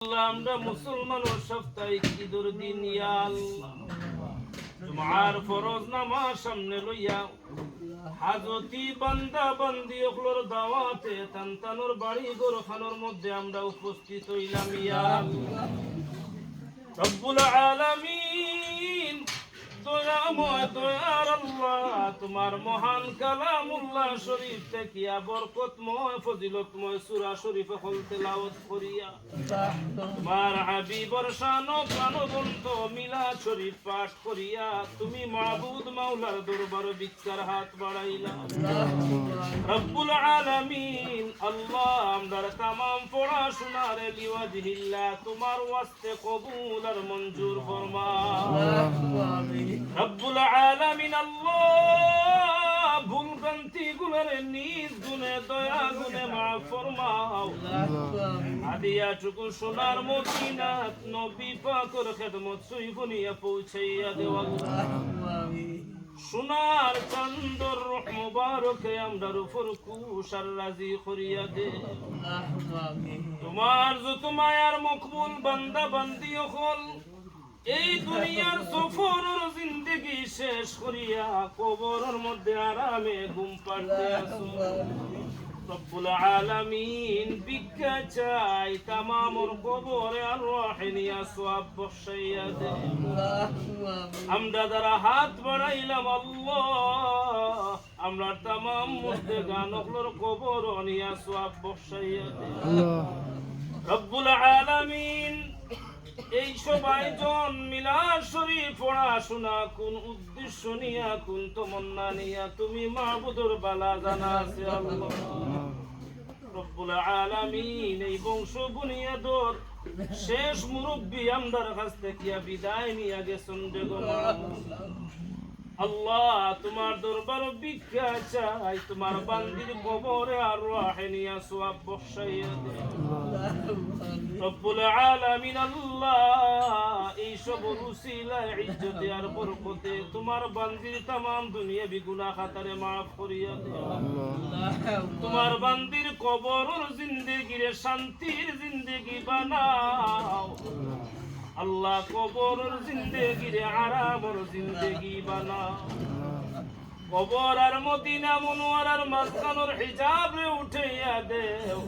আমরা মুসলমান ও সাপ্তাহিক ঈদের দিন ইয়া আল্লাহ তোমার ফরজ নামাজ সামনে লইয়া হাজতি বান্দা বান্দি ওগুলোর দাওয়াতে তানতানোর বাড়ি গোরখানোর মধ্যে আমরা উপস্থিত হইলাম ইয়া আল্লাহ রব্বুল আলামিন দয়াময় দয়ার আল্লাহ তোমার মহান কালামুল্লাহ শরীফ থেকে বরকতময় ফজিলতময় সূরা শরীফ তেলাওয়াত করিয়া তোমার হাবিবর শান ও প্রাণবন্ত মিলাদ শরীফ পাঠ করিয়া তুমি মাবুদ মাওলার দরবার ভিক্ষার হাত বাড়াইলা রব্বুল আলামিন আল্লাহ আমরার तमाम পড়াশোনার লিওয়াজহিল্লাহ তোমার ওয়াস্তে কবুল আর মঞ্জুর ফরমাও রব্বুল আলামিন আল্লাহ ভুল ভ্রান্তি গুনার নিজ গুনে দয়া গুনে মাফ ফরমাও হাদিয়া টুকু সোনার মদিনাত নবী পাকের খেদমত সুইবনিয়া পৌঁছাইয়া দেও আল্লাহ সোনার চান্দর রূহ মুবারকে আমরার উপর কুশার রাজি করিয়া দে তোমার যত মায়ার মকবুল বান্দা বান্দি হল এই দুনিয়ার সফরের জিন্দেগি শেষ করিয়া কবরের মধ্যে আরামে ঘুম পাড়তে আসো রব্বুল আলামিন ভিক্ষা চাই তামামর কবরে আর রহিনিয়া সওয়াব বসাইয়া দে আমরা যারা হাত বাড়াইলাম আল্লাহ আমরা তামাম মধ্যে গানগুলোর কবর নিয়া সওয়াব বসাইয়া দে রব্বুল আলামিন এই সবাই জন মিলাদ শরীফ পড়াশোনা কোন উদ্দেশ্য নিয়া কোন তমন্না নিয়া তুমি মাবুদুর বালা জানা আছে আল্লাহ রব্বুল আলামিন এই বংশ বুনিয়াদর শেষ মুরব্বি আমদার কাছ থেকে বিদায় নিয়া গেছেন আল্লাহ তোমার দরবার ভিক্ষা চাই তোমার বান্দির কবরে আর রহিনিয়া সওয়াব বসাইয়া দে রব্বুল আলামিন আল্লাহ এই সব উসিলা ইজ্জতে আর বরকতে তোমার বান্দির तमाम দুনিয়াবি গুনাহ খাতারে maaf করিয়া দে তোমার বান্দির কবরের জিন্দেগিরে শান্তির জিন্দেগি বানাও আল্লাহ কবরের জিন্দেগিরে আরামের জিন্দেগি বানাও কবর আর মদিনা মুনওয়ারার মাঝখানের হিজাবে উঠাইয়া দেও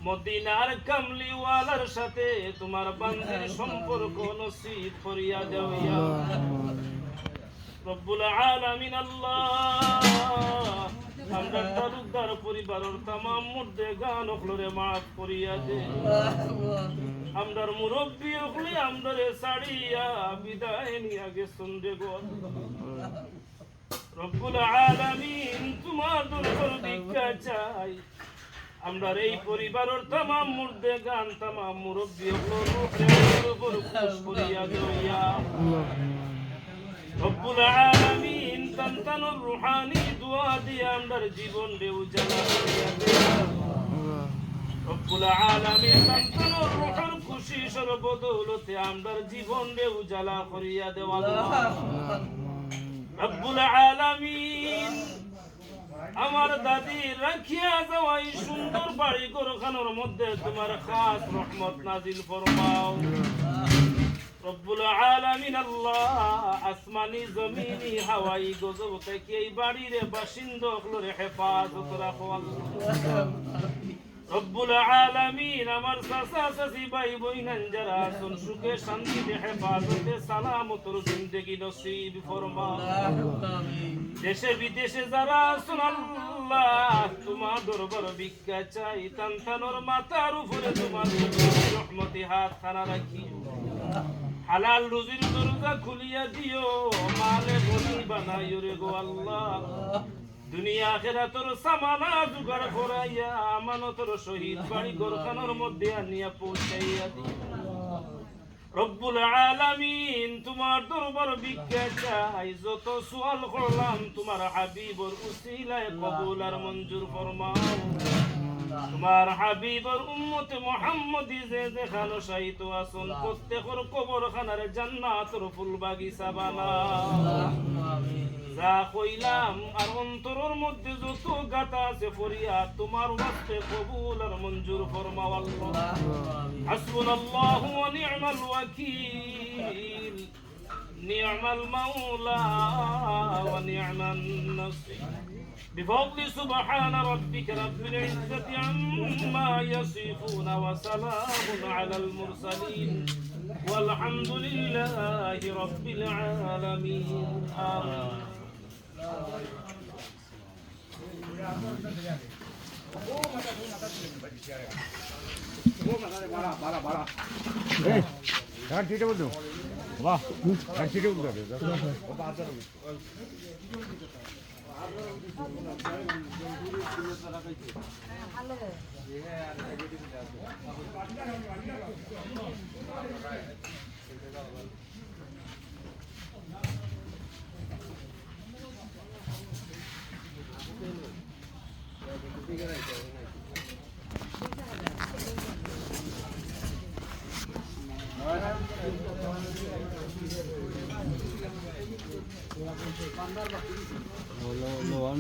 মদিনার কামলিওয়ালার সাথে তোমার বান্দির সম্পর্ক নসিব করিয়া দেও ইয়া রব্বুল আলামিন আল্লাহ আমরা তালুকদার পরিবারের तमाम মুর্দে গান ওগুলোরে maaf করিয়া দে আমরার মুরব্বি ওগুলি আমরারে ছাড়িয়া বিদায় নিয়া গেছেন রে গো রব্বুল আলামিন তোমার দরবার ভিক্ষা চাই আমরার এই পরিবারের तमाम মুর্দে গান तमाम মুরব্বি ওগুলোর উপর খুশ করিয়া দেও ইয়া রব্বুল আলামিন সন্তানের রূহানি দোয়া দিয়ে আমরার জীবন রে উজালা করিয়া দে রব্বুল আলামিন সন্তানের রূহের খুশি সর্বদৌলতে আমরার জীবন রে উজালা করিয়া দে আল্লাহ রব্বুল আলামিন আমার দাদি রাখিয়া যাওয়া এই সুন্দর বাড়ি ঘরখানোর মধ্যে তোমার খাস রহমত নাজিল ফরমাও রব্বুল আলামিন আল্লাহ আসমানি জমিনি হাওয়াই গজব থেকে এই বাড়ির বাসিন্দাগুলোরে হেফাজত রাখো আল্লাহ রব্বুল আলামিন আমার চাচা চাচি ভাই বোন যারা আছেন সুখে শান্তিতে হেফাজতে সালামতের জিন্দেগি নসিব ফরমাও দেশে বিদেশে যারা আছেন আল্লাহ তোমার দরবার ভিক্ষা চাই তানতানোর মাথার উপরে তোমার রহমতি হাত খানা রাখি হালাল রুজির দরজা খুলিয়া দিও মালে ধনী বানাইও রে গো আল্লাহ দুনিয়া আখিরাতের সামানা জোগাড় করাইয়া আমানতের শহীদ বাড়ি ঘরখানোর মধ্যে আনিয়া পৌঁছাইয়া দিও রব্বুল আলামিন তোমার দরবার ভিক্ষা চাই যত সুয়াল করলাম তোমার হাবিবর উসিলায় কবুল আর মঞ্জুর ফরমাও তোমার হাবিবর উম্মতে মুহাম্মদি যে দেখানো সাহিত্য আসল প্রত্যেকের কবরখানার জান্নাতের ফুল বাগিচা বানাও যা কইলাম আর অন্তরের মধ্যে যত গাতা আছে ফরিয়াদ তোমার ওয়াস্তে কবুল আর মঞ্জুর ফরমাও আল্লাহ হাসবুনাল্লাহু ওয়া নি'মাল ওয়াকিল নি'মাল মাওলা ওয়া নি'মান নাসির بفضل سبحان ربك رب العزة عما يصفون وسلام على المرسلين والحمد لله رب العالمين آمين Lo